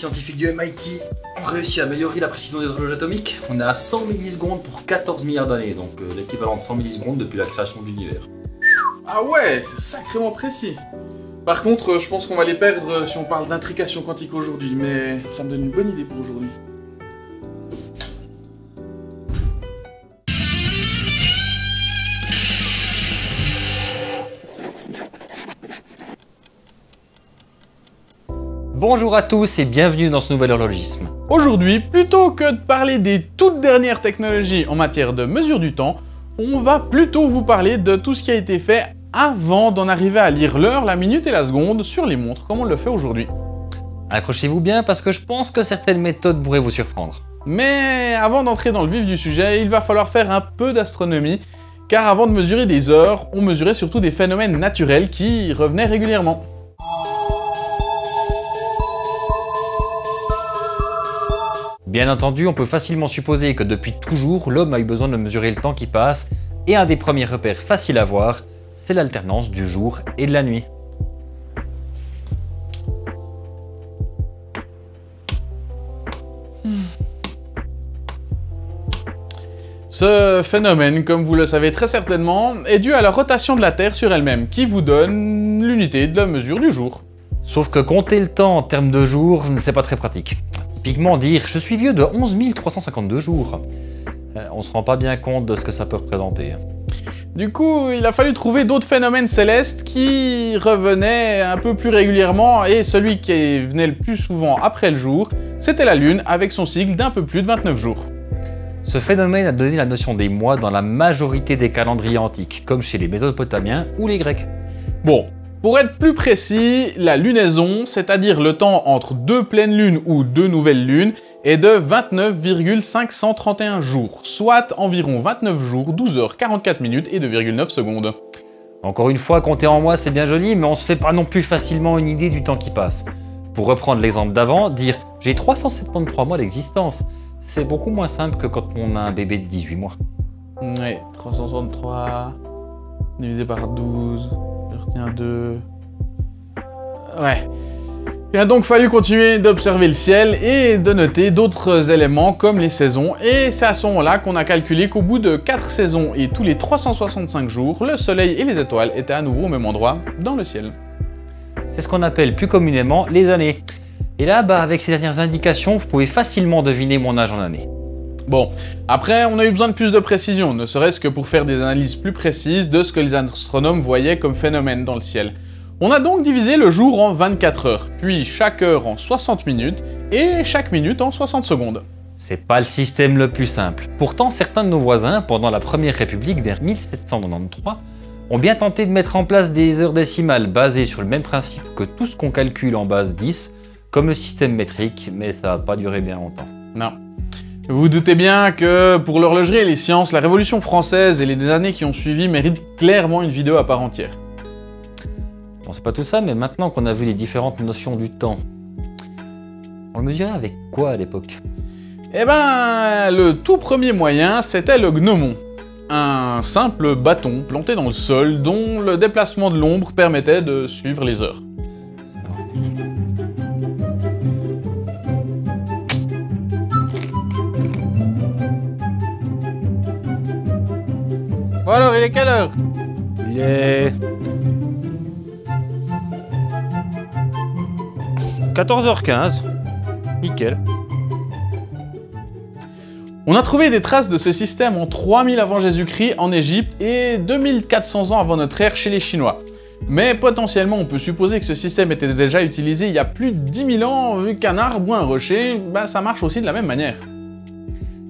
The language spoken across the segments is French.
scientifiques du MIT ont réussi à améliorer la précision des horloges atomiques. On est à 100 millisecondes pour 14 milliards d'années, donc l'équivalent de 100 millisecondes depuis la création de l'univers. Ah ouais, c'est sacrément précis. Par contre, je pense qu'on va les perdre si on parle d'intrication quantique aujourd'hui, mais ça me donne une bonne idée pour aujourd'hui. Bonjour à tous et bienvenue dans ce nouvel horlogisme. Aujourd'hui, plutôt que de parler des toutes dernières technologies en matière de mesure du temps, on va plutôt vous parler de tout ce qui a été fait avant d'en arriver à lire l'heure, la minute et la seconde sur les montres, comme on le fait aujourd'hui. Accrochez-vous bien parce que je pense que certaines méthodes pourraient vous surprendre. Mais avant d'entrer dans le vif du sujet, il va falloir faire un peu d'astronomie, car avant de mesurer des heures, on mesurait surtout des phénomènes naturels qui revenaient régulièrement. Bien entendu, on peut facilement supposer que depuis toujours, l'homme a eu besoin de mesurer le temps qui passe, et un des premiers repères faciles à voir, c'est l'alternance du jour et de la nuit. Ce phénomène, comme vous le savez très certainement, est dû à la rotation de la Terre sur elle-même, qui vous donne l'unité de la mesure du jour. Sauf que compter le temps en termes de jours, c'est pas très pratique. Typiquement dire « je suis vieux de 11 352 jours ». On se rend pas bien compte de ce que ça peut représenter. Du coup, il a fallu trouver d'autres phénomènes célestes qui revenaient un peu plus régulièrement, et celui qui venait le plus souvent après le jour, c'était la Lune, avec son cycle d'un peu plus de 29 jours. Ce phénomène a donné la notion des mois dans la majorité des calendriers antiques, comme chez les Mésopotamiens ou les Grecs. Bon, pour être plus précis, la lunaison, c'est-à-dire le temps entre deux pleines lunes ou deux nouvelles lunes, est de 29,531 jours, soit environ 29 jours, 12 heures, 44 minutes et 2,9 secondes. Encore une fois, compter en mois c'est bien joli, mais on se fait pas non plus facilement une idée du temps qui passe. Pour reprendre l'exemple d'avant, dire « j'ai 373 mois d'existence », c'est beaucoup moins simple que quand on a un bébé de 18 mois. Ouais, 363 divisé par 12, je retiens 2... Ouais. Il a donc fallu continuer d'observer le ciel et de noter d'autres éléments comme les saisons, et c'est à ce moment-là qu'on a calculé qu'au bout de 4 saisons et tous les 365 jours, le soleil et les étoiles étaient à nouveau au même endroit dans le ciel. C'est ce qu'on appelle plus communément les années. Et là, avec ces dernières indications, vous pouvez facilement deviner mon âge en années. Bon, après on a eu besoin de plus de précision, ne serait-ce que pour faire des analyses plus précises de ce que les astronomes voyaient comme phénomène dans le ciel. On a donc divisé le jour en 24 heures, puis chaque heure en 60 minutes, et chaque minute en 60 secondes. C'est pas le système le plus simple. Pourtant, certains de nos voisins, pendant la Première République vers 1793, ont bien tenté de mettre en place des heures décimales basées sur le même principe que tout ce qu'on calcule en base 10, comme le système métrique, mais ça n'a pas duré bien longtemps. Non. Vous vous doutez bien que pour l'horlogerie et les sciences, la Révolution française et les années qui ont suivi méritent clairement une vidéo à part entière. Bon, c'est pas tout ça, mais maintenant qu'on a vu les différentes notions du temps, on le mesurait avec quoi à l'époque? Eh ben, le tout premier moyen, c'était le gnomon. Un simple bâton planté dans le sol dont le déplacement de l'ombre permettait de suivre les heures. Bon alors, il est quelle heure? Il est 14h15. Nickel. On a trouvé des traces de ce système en 3000 avant Jésus-Christ en Égypte et 2400 ans avant notre ère chez les Chinois. Mais potentiellement, on peut supposer que ce système était déjà utilisé il y a plus de 10 000 ans, vu qu'un arbre ou un rocher, ça marche aussi de la même manière.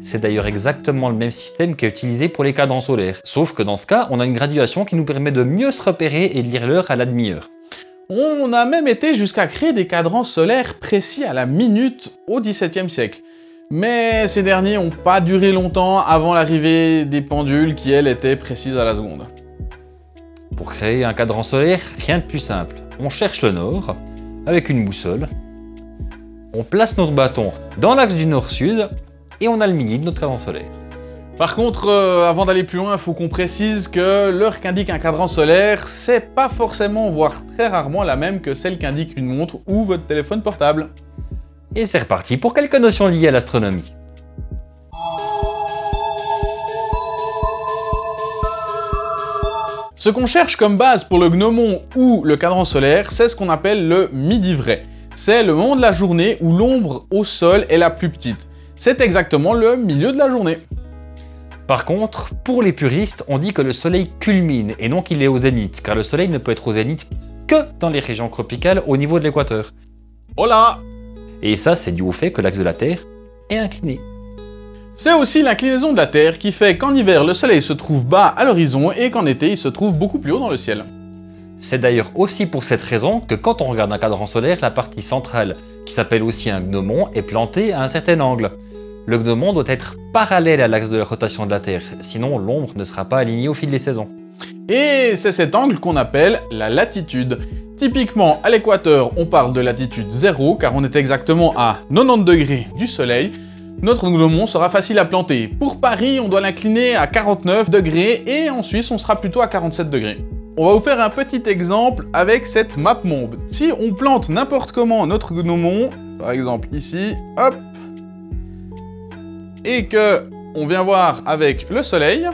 C'est d'ailleurs exactement le même système qui est utilisé pour les cadrans solaires. Sauf que dans ce cas, on a une graduation qui nous permet de mieux se repérer et de lire l'heure à la demi-heure. On a même été jusqu'à créer des cadrans solaires précis à la minute au XVIIe siècle. Mais ces derniers n'ont pas duré longtemps avant l'arrivée des pendules qui, elles, étaient précises à la seconde. Pour créer un cadran solaire, rien de plus simple. On cherche le nord avec une boussole. On place notre bâton dans l'axe du nord-sud et on a le midi de notre cadran solaire. Par contre, avant d'aller plus loin, il faut qu'on précise que l'heure qu'indique un cadran solaire, c'est pas forcément, voire très rarement la même que celle qu'indique une montre ou votre téléphone portable. Et c'est reparti pour quelques notions liées à l'astronomie. Ce qu'on cherche comme base pour le gnomon ou le cadran solaire, c'est ce qu'on appelle le midi vrai. C'est le moment de la journée où l'ombre au sol est la plus petite. C'est exactement le milieu de la journée. Par contre, pour les puristes, on dit que le soleil culmine et non qu'il est au zénith, car le soleil ne peut être au zénith que dans les régions tropicales au niveau de l'équateur. Oh là! Et ça, c'est dû au fait que l'axe de la Terre est incliné. C'est aussi l'inclinaison de la Terre qui fait qu'en hiver, le soleil se trouve bas à l'horizon et qu'en été, il se trouve beaucoup plus haut dans le ciel. C'est d'ailleurs aussi pour cette raison que quand on regarde un cadran solaire, la partie centrale, qui s'appelle aussi un gnomon, est plantée à un certain angle. Le gnomon doit être parallèle à l'axe de la rotation de la Terre, sinon l'ombre ne sera pas alignée au fil des saisons. Et c'est cet angle qu'on appelle la latitude. Typiquement, à l'équateur, on parle de latitude 0, car on est exactement à 90 degrés du soleil. Notre gnomon sera facile à planter. Pour Paris, on doit l'incliner à 49 degrés, et en Suisse, on sera plutôt à 47 degrés. On va vous faire un petit exemple avec cette map monde. Si on plante n'importe comment notre gnomon, par exemple ici, hop, et que on vient voir avec le soleil,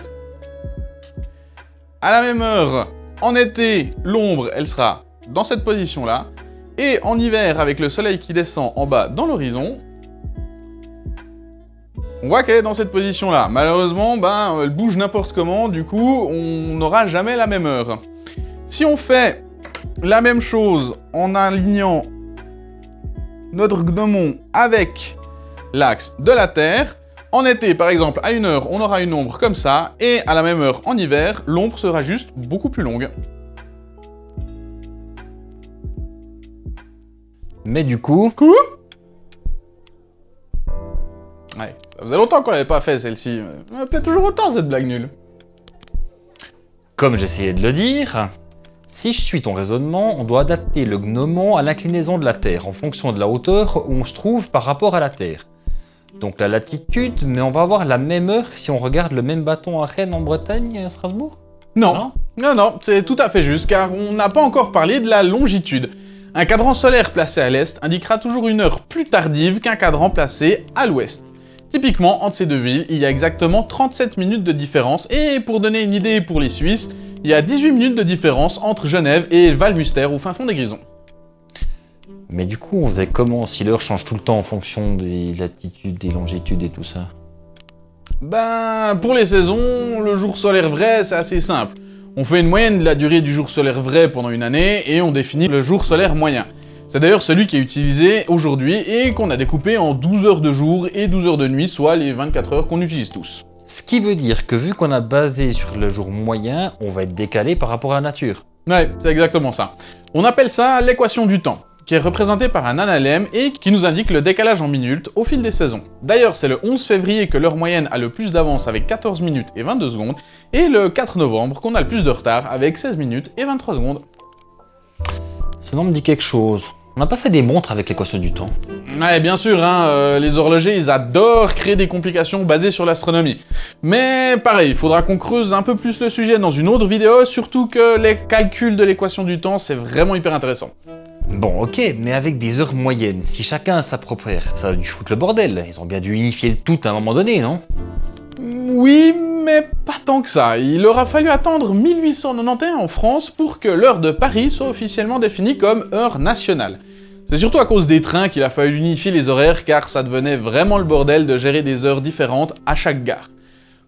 à la même heure, en été, l'ombre, elle sera dans cette position-là, et en hiver, avec le soleil qui descend en bas dans l'horizon, on voit qu'elle est dans cette position-là. Malheureusement, elle bouge n'importe comment, du coup, on n'aura jamais la même heure. Si on fait la même chose en alignant notre gnomon avec l'axe de la Terre, en été, par exemple, à une heure, on aura une ombre comme ça, et à la même heure, en hiver, l'ombre sera juste beaucoup plus longue. Mais du coup... Ouais, ça faisait longtemps qu'on l'avait pas fait, celle-ci. Elle me plaît toujours autant, cette blague nulle. Comme j'essayais de le dire, si je suis ton raisonnement, on doit adapter le gnomon à l'inclinaison de la Terre, en fonction de la hauteur où on se trouve par rapport à la Terre. Donc la latitude, mais on va avoir la même heure si on regarde le même bâton à Rennes en Bretagne, à Strasbourg? Non, c'est tout à fait juste, car on n'a pas encore parlé de la longitude. Un cadran solaire placé à l'est indiquera toujours une heure plus tardive qu'un cadran placé à l'ouest. Typiquement, entre ces deux villes, il y a exactement 37 minutes de différence, et pour donner une idée pour les Suisses, il y a 18 minutes de différence entre Genève et Valmuster au fin fond des Grisons. Mais du coup, on faisait comment si l'heure change tout le temps en fonction des latitudes, des longitudes et tout ça? Pour les saisons, le jour solaire vrai, c'est assez simple. On fait une moyenne de la durée du jour solaire vrai pendant une année, et on définit le jour solaire moyen. C'est d'ailleurs celui qui est utilisé aujourd'hui et qu'on a découpé en 12 heures de jour et 12 heures de nuit, soit les 24 heures qu'on utilise tous. Ce qui veut dire que vu qu'on a basé sur le jour moyen, on va être décalé par rapport à la nature. Ouais, c'est exactement ça. On appelle ça l'équation du temps, qui est représentée par un analemme et qui nous indique le décalage en minutes au fil des saisons. D'ailleurs, c'est le 11 février que l'heure moyenne a le plus d'avance avec 14 minutes et 22 secondes, et le 4 novembre qu'on a le plus de retard avec 16 minutes et 23 secondes. Ce nom me dit quelque chose. On n'a pas fait des montres avec l'équation du temps. Ouais, bien sûr, les horlogers, ils adorent créer des complications basées sur l'astronomie. Mais pareil, il faudra qu'on creuse un peu plus le sujet dans une autre vidéo, surtout que les calculs de l'équation du temps, c'est vraiment hyper intéressant. Bon, ok, mais avec des heures moyennes, si chacun a sa propre heure, ça a dû foutre le bordel. Ils ont bien dû unifier le tout à un moment donné, non? Oui, mais pas tant que ça. Il aura fallu attendre 1891 en France pour que l'heure de Paris soit officiellement définie comme heure nationale. C'est surtout à cause des trains qu'il a fallu unifier les horaires, car ça devenait vraiment le bordel de gérer des heures différentes à chaque gare.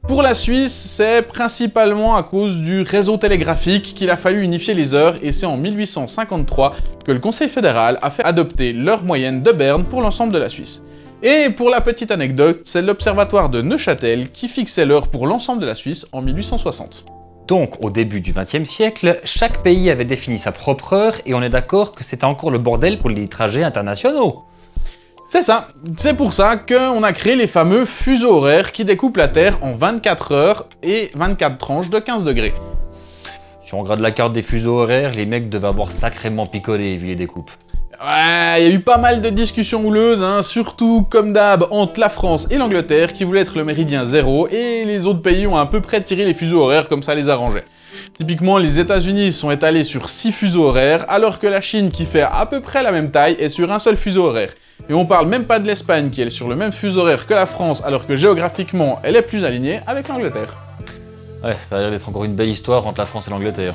Pour la Suisse, c'est principalement à cause du réseau télégraphique qu'il a fallu unifier les heures, et c'est en 1853 que le Conseil fédéral a fait adopter l'heure moyenne de Berne pour l'ensemble de la Suisse. Et pour la petite anecdote, c'est l'observatoire de Neuchâtel qui fixait l'heure pour l'ensemble de la Suisse en 1860. Donc, au début du XXe siècle, chaque pays avait défini sa propre heure et on est d'accord que c'était encore le bordel pour les trajets internationaux. C'est ça, c'est pour ça qu'on a créé les fameux fuseaux horaires qui découpent la Terre en 24 heures et 24 tranches de 15 degrés. Si on regarde la carte des fuseaux horaires, les mecs devaient avoir sacrément picolé vu les découpes. Ouais, il y a eu pas mal de discussions houleuses, hein, surtout comme d'hab entre la France et l'Angleterre qui voulaient être le méridien 0 et les autres pays ont à peu près tiré les fuseaux horaires comme ça les arrangeait. Typiquement, les États-Unis sont étalés sur 6 fuseaux horaires, alors que la Chine, qui fait à peu près la même taille, est sur un seul fuseau horaire. Et on parle même pas de l'Espagne qui est sur le même fuseau horaire que la France, alors que géographiquement, elle est plus alignée avec l'Angleterre. Ouais, ça a l'air d'être encore une belle histoire entre la France et l'Angleterre.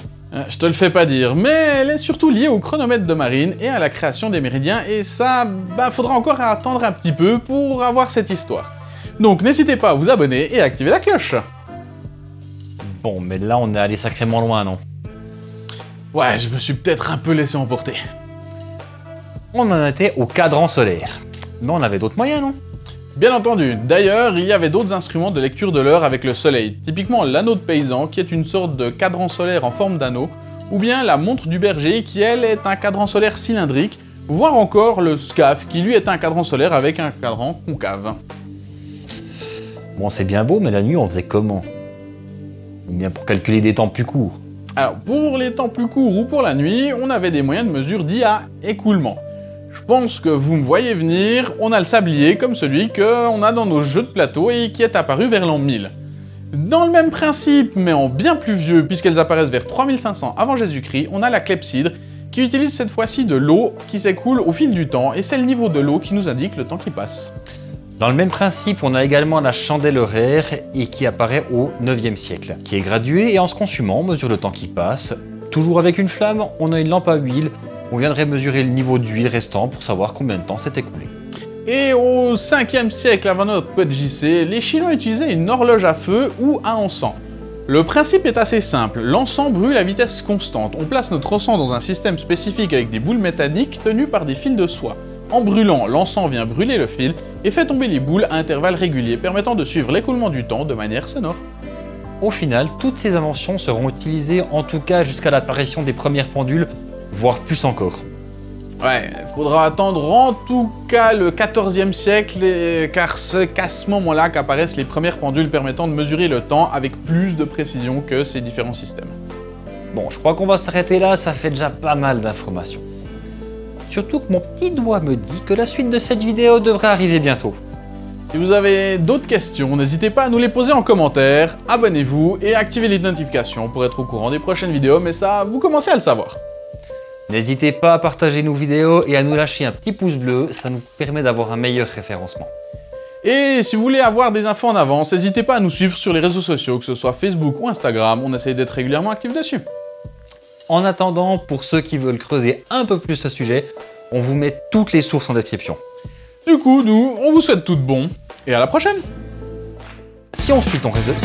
Je te le fais pas dire, mais elle est surtout liée au chronomètre de marine et à la création des méridiens, et ça, faudra encore attendre un petit peu pour avoir cette histoire. Donc n'hésitez pas à vous abonner et à activer la cloche. Bon, mais là, on est allé sacrément loin, non? Ouais, je me suis peut-être un peu laissé emporter. On en était au cadran solaire. Mais on avait d'autres moyens, non? Bien entendu. D'ailleurs, il y avait d'autres instruments de lecture de l'heure avec le soleil, typiquement l'anneau de paysan, qui est une sorte de cadran solaire en forme d'anneau, ou bien la montre du berger, qui elle est un cadran solaire cylindrique, voire encore le SCAF, qui lui est un cadran solaire avec un cadran concave. Bon, c'est bien beau, mais la nuit, on faisait comment? Bien pour calculer des temps plus courts. Alors, pour les temps plus courts ou pour la nuit, on avait des moyens de mesure dits à écoulement. Je pense que vous me voyez venir, on a le sablier comme celui qu'on a dans nos jeux de plateau et qui est apparu vers l'an 1000. Dans le même principe, mais en bien plus vieux, puisqu'elles apparaissent vers 3500 avant Jésus-Christ, on a la clepsydre, qui utilise cette fois-ci de l'eau qui s'écoule au fil du temps, et c'est le niveau de l'eau qui nous indique le temps qui passe. Dans le même principe, on a également la chandelle horaire et qui apparaît au 9e siècle, qui est graduée et en se consumant, on mesure le temps qui passe. Toujours avec une flamme, on a une lampe à huile, on viendrait mesurer le niveau d'huile restant pour savoir combien de temps s'est écoulé. Et au 5e siècle avant notre pote JC, les Chinois utilisaient une horloge à feu ou à encens. Le principe est assez simple, l'encens brûle à vitesse constante. On place notre encens dans un système spécifique avec des boules métalliques tenues par des fils de soie. En brûlant, l'encens vient brûler le fil et fait tomber les boules à intervalles réguliers, permettant de suivre l'écoulement du temps de manière sonore. Au final, toutes ces inventions seront utilisées en tout cas jusqu'à l'apparition des premières pendules, voire plus encore. Ouais, faudra attendre en tout cas le 14e siècle, car c'est qu'à ce moment-là qu'apparaissent les premières pendules permettant de mesurer le temps avec plus de précision que ces différents systèmes. Bon, je crois qu'on va s'arrêter là, ça fait déjà pas mal d'informations. Surtout que mon petit doigt me dit que la suite de cette vidéo devrait arriver bientôt. Si vous avez d'autres questions, n'hésitez pas à nous les poser en commentaire, abonnez-vous et activez les notifications pour être au courant des prochaines vidéos, mais ça, vous commencez à le savoir. N'hésitez pas à partager nos vidéos et à nous lâcher un petit pouce bleu, ça nous permet d'avoir un meilleur référencement. Et si vous voulez avoir des infos en avance, n'hésitez pas à nous suivre sur les réseaux sociaux, que ce soit Facebook ou Instagram, on essaie d'être régulièrement actifs dessus. En attendant, pour ceux qui veulent creuser un peu plus ce sujet, on vous met toutes les sources en description. Du coup, nous, on vous souhaite tout de bon, et à la prochaine. Si je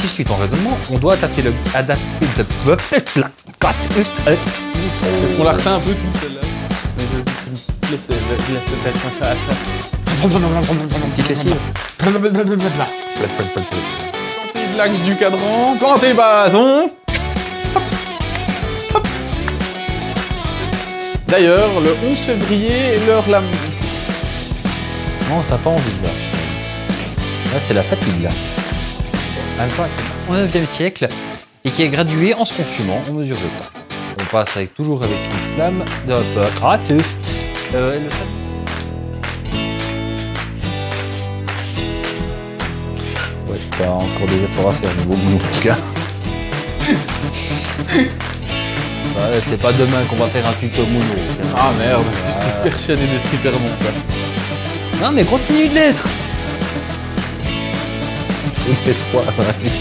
suis ton raisonnement, on doit adapter le... Est-ce qu'on la refait un peu toute celle-là? Petite lessive. De l'axe du cadran, plantez le bâton. Hop, hop. D'ailleurs, le 11 février, l'heure la... Non, t'as pas envie là. Là, c'est la fatigue là. Au 9e siècle, et qui est gradué en se consumant, on mesure le temps. On passe toujours avec une flamme de gratus. Ouais, t'as encore des efforts à faire niveau boulot en tout cas. Ouais, c'est pas demain qu'on va faire un tuto moulot. Ah merde, j'étais persuadé d'être hyper bon quoi. Non mais continue de l'être. Espoir dans la vie.